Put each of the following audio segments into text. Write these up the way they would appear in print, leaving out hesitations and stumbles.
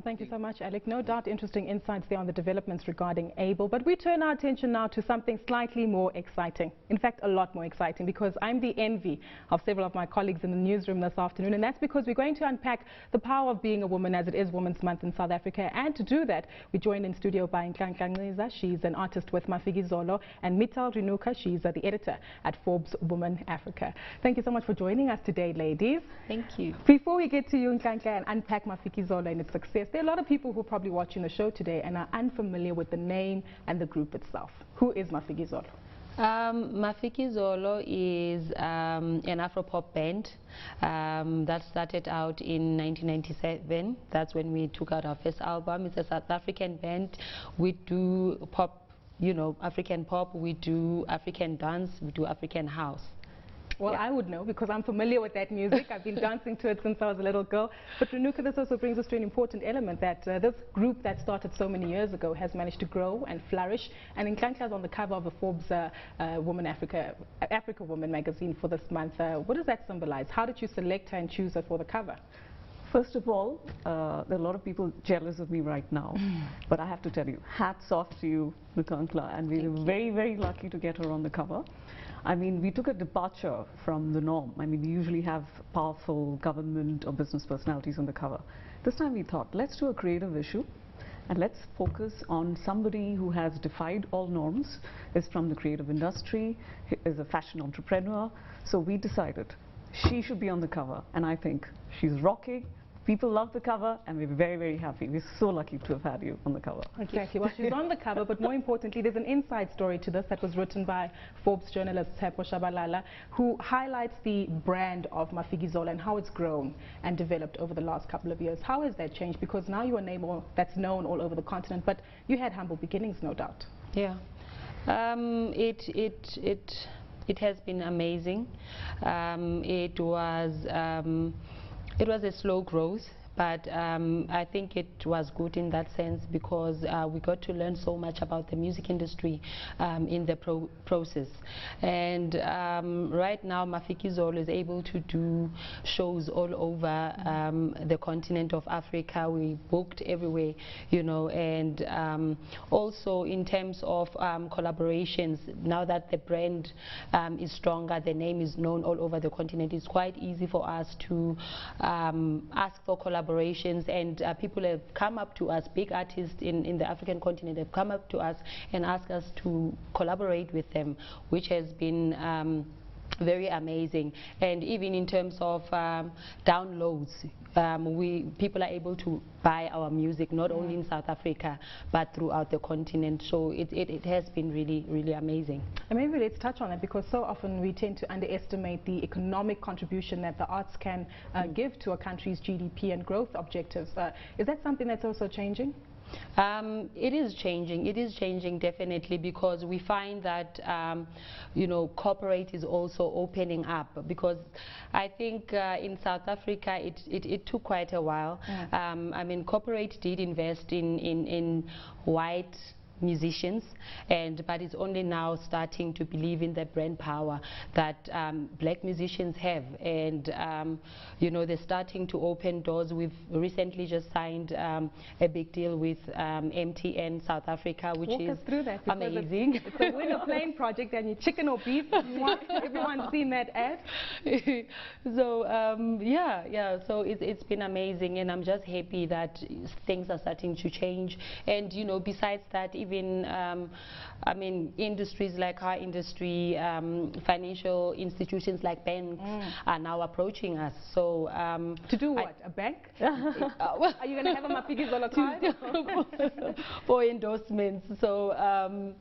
Thank you so much, Alec. No doubt interesting insights there on the developments regarding ABLE. But we turn our attention now to something slightly more exciting. In fact, a lot more exciting, because I'm the envy of several of my colleagues in the newsroom this afternoon. And that's because we're going to unpack the power of being a woman, as it is Women's Month in South Africa. And to do that, we're joined in studio by Nhlanhla Nciza. She's an artist with Mafikizolo and Methil Renuka. She's the editor at Forbes Woman Africa. Thank you so much for joining us today, ladies. Thank you. Before we get to you, Nhlanhla, and unpack Mafikizolo and its success, there are a lot of people who are probably watching the show today and are unfamiliar with the name and the group itself. Who is Mafikizolo? Mafikizolo is an Afro-pop band that started out in 1997. That's when we took out our first album. It's a South African band. We do pop, you know, African pop. We do African dance. We do African house. Well, yeah. I would know, because I'm familiar with that music. I've been dancing to it since I was a little girl. But Renuka, this also brings us to an important element, that this group that started so many years ago has managed to grow and flourish. And Nhlanhla is on the cover of the Forbes Woman Africa Woman magazine for this month. What does that symbolize? How did you select her and choose her for the cover? First of all, there are a lot of people jealous of me right now. But I have to tell you, hats off to you, Nhlanhla, and we were very, very lucky to get her on the cover. I mean, we took a departure from the norm. I mean, we usually have powerful government or business personalities on the cover. This time we thought, let's do a creative issue and let's focus on somebody who has defied all norms, is from the creative industry, is a fashion entrepreneur. So we decided she should be on the cover, and I think she's rocking. People love the cover, and we're very, very happy. We're so lucky to have had you on the cover. Exactly. Well, she's on the cover, but more importantly, there's an inside story to this that was written by Forbes journalist Tshepo Shabalala, who highlights the brand of Mafikizolo and how it's grown and developed over the last couple of years. How has that changed? Because now you're a name that's known all over the continent, but you had humble beginnings, no doubt. Yeah. It has been amazing. It was a slow growth, but I think it was good in that sense, because we got to learn so much about the music industry in the process. And right now, Mafikizolo is able to do shows all over the continent of Africa. We booked everywhere, you know, and also in terms of collaborations, now that the brand is stronger, the name is known all over the continent, it's quite easy for us to ask for collaborations, and people have come up to us, big artists in the African continent have come up to us and asked us to collaborate with them, which has been very amazing. And even in terms of downloads, people are able to buy our music not only in South Africa but throughout the continent. So it has been really, really amazing. And maybe let's touch on it, because so often we tend to underestimate the economic contribution that the arts can give to a country's GDP and growth objectives. Is that something that's also changing? It is changing. It is changing definitely, because we find that you know, corporate is also opening up, because I think in South Africa it took quite a while. I mean, corporate did invest in white musicians, but it's only now starting to believe in the brand power that black musicians have, and you know, they're starting to open doors. We've recently just signed a big deal with MTN South Africa, which is amazing. It's a win or plain project, and you chicken or beef. Everyone's seen that ad. So yeah, so it's been amazing, and I'm just happy that things are starting to change. And you know, besides that, even I mean, industries like our industry, financial institutions like banks are now approaching us. So to do what? A bank? Are you going to have a Mafikizolo card? For endorsements. So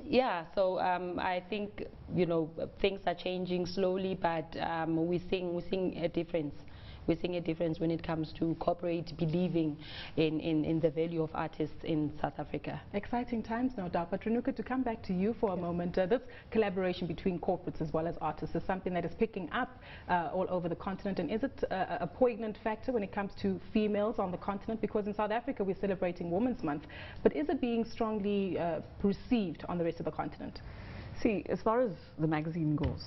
yeah, so I think, you know, things are changing slowly, but we're seeing a difference. We're seeing a difference when it comes to corporate believing in the value of artists in South Africa. Exciting times, no doubt. But Renuka, to come back to you for a moment, this collaboration between corporates as well as artists is something that is picking up all over the continent. And is it a poignant factor when it comes to females on the continent? Because in South Africa we're celebrating Women's Month, but is it being strongly perceived on the rest of the continent? See, as far as the magazine goes,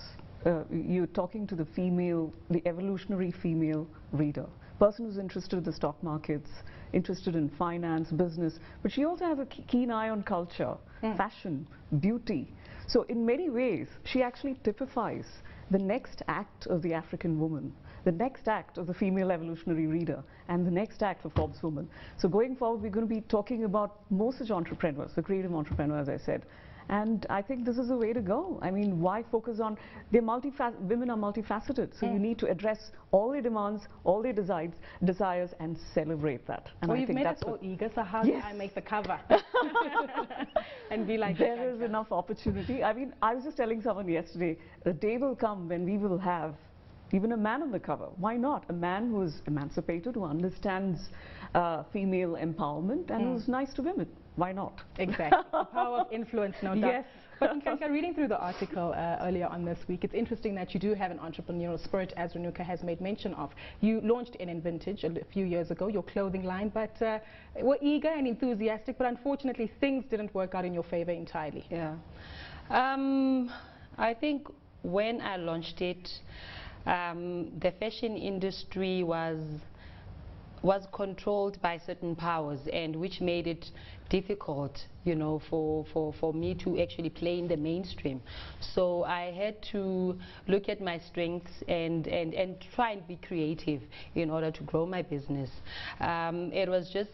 you're talking to the evolutionary female reader, person who's interested in the stock markets, interested in finance, business, but she also has a keen eye on culture, fashion, beauty. So in many ways, she actually typifies the next act of the African woman, the next act of the female evolutionary reader, and the next act for Forbes Woman. So going forward, we're going to be talking about more such entrepreneurs, the creative entrepreneur, as I said. And I think this is the way to go. I mean, why focus on, women are multifaceted, so you need to address all their demands, all their desires, and celebrate that. And well, I you've think made that's us all eager, so how Yes. do I make the cover? And be like, there is enough opportunity. I mean, I was just telling someone yesterday, a day will come when we will have even a man on the cover. Why not? A man who is emancipated, who understands female empowerment, and who's nice to women. Why not? Exactly. The power of influence, no doubt. Yes. But Nhlanhla, reading through the article earlier on this week, it's interesting that you do have an entrepreneurial spirit, as Renuka has made mention of. You launched in Vintage a few years ago, your clothing line, but were eager and enthusiastic, but unfortunately things didn't work out in your favor entirely. Yeah. I think when I launched it, the fashion industry was controlled by certain powers, and which made it difficult, you know, for me to actually play in the mainstream. So I had to look at my strengths and try and be creative in order to grow my business. It was just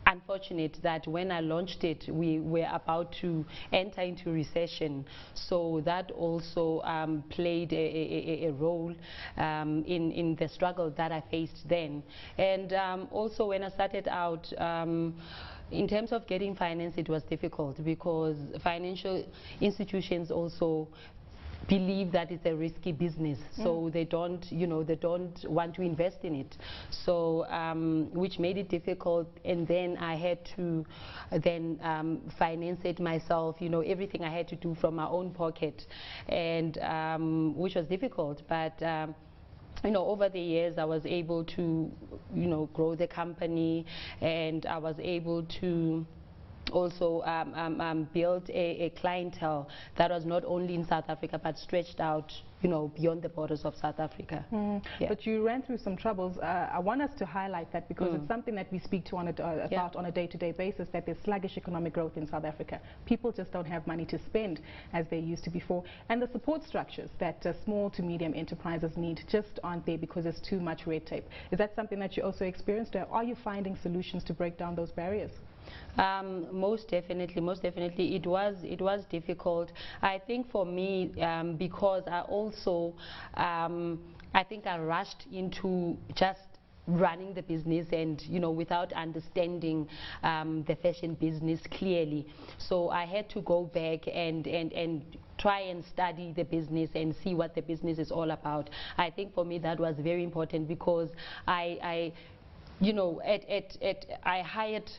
unfortunate that when I launched it, we were about to enter into recession, so that also played a role in the struggle that I faced then. And also when I started out, in terms of getting finance, it was difficult because financial institutions also believe that it's a risky business, so they don't, you know, they don't want to invest in it. So which made it difficult, and then I had to then finance it myself, you know, everything I had to do from my own pocket, and which was difficult, but you know, over the years I was able to, you know, grow the company, and I was able to also build a clientele that was not only in South Africa but stretched out, you know, beyond the borders of South Africa. Yeah. But you ran through some troubles. I want us to highlight that because it's something that we speak to on a day-to-day basis, that there's sluggish economic growth in South Africa. People just don't have money to spend as they used to before, and the support structures that small to medium enterprises need just aren't there because there's too much red tape. Is that something that you also experienced? Are you finding solutions to break down those barriers? Most definitely, it was difficult. I think for me, because I also, I think I rushed into just running the business, and you know, without understanding the fashion business clearly. So I had to go back and try and study the business and see what the business is all about. I think for me that was very important, because I you know, I hired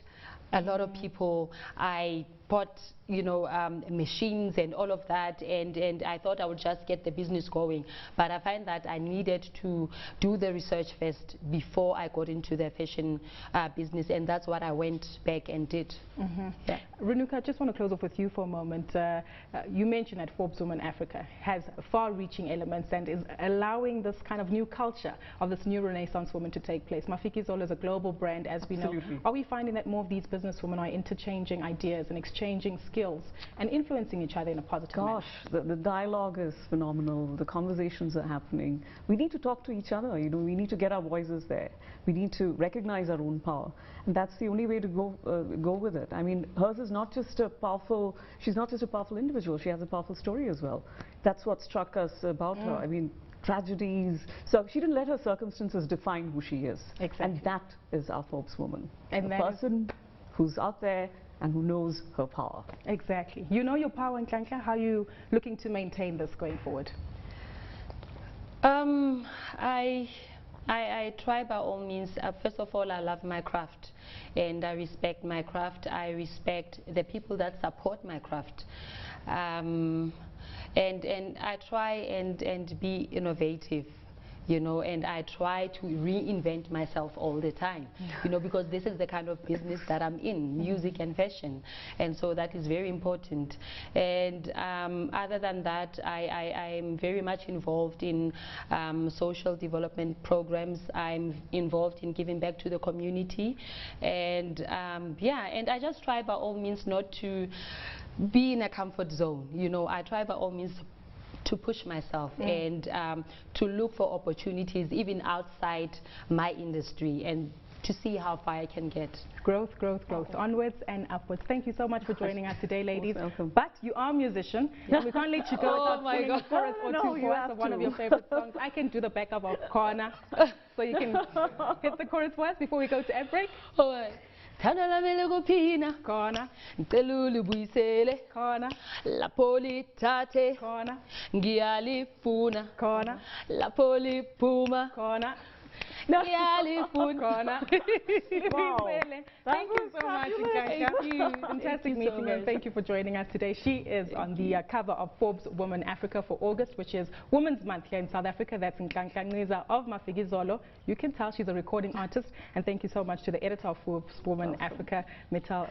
a lot of people. I bought, you know, machines and all of that, and I thought I would just get the business going, but I find that I needed to do the research first before I got into the fashion business, and that's what I went back and did. Yeah. Renuka, I just want to close off with you for a moment. You mentioned that Forbes Woman Africa has far-reaching elements and is allowing this kind of new culture of this new Renaissance woman to take place. Mafikizolo is a global brand, as we know. Are we finding that more of these businesswomen are interchanging ideas and exchanging skills and influencing each other in a positive manner? The dialogue is phenomenal. The conversations are happening. We need to talk to each other. You know, we need to get our voices there. We need to recognize our own power, and that's the only way to go with it. I mean, hers is not just a powerful. She's not just a powerful individual. She has a powerful story as well. That's what struck us about her. I mean, tragedies. So she didn't let her circumstances define who she is. Exactly. And that is our Forbes woman. And a person who's out there and who knows her power. Exactly. You know your power, Nhlanhla. How are you looking to maintain this going forward? I try by all means. First of all, I love my craft, and I respect my craft. I respect the people that support my craft, and I try and be innovative. you know, and I try to reinvent myself all the time, you know, because this is the kind of business that I'm in, music and fashion, and so that is very important. And other than that, I'm very much involved in social development programs. I'm involved in giving back to the community, and yeah, and I just try by all means not to be in a comfort zone, you know. I try by all means to push myself and to look for opportunities even outside my industry, and to see how far I can get. Growth, growth, growth, onwards and upwards. Thank you so much for joining us today, ladies. Welcome. But you are a musician, and we can't let you go without singing a chorus or two for us of one of your favorite songs. I can do the backup of Corner, so you can hit the chorus for us before we go to ad break. All right. Thanda lami lokuphina Corner, ngicela ulibuyisele corner, lapho lithathe corner, ngiyalifuna corner, lapho liphuma corner. ngiyalifuna Corner. Wow. Thank you so much, Nhlanhla. Thank you. Fantastic Thank you so meeting, and much. thank you for joining us today. She is on the cover of Forbes Woman Africa for August, which is Women's Month here in South Africa. That's Nhlanhla Nciza of Mafikizolo. You can tell she's a recording artist. And thank you so much to the editor of Forbes Woman Africa, Methil.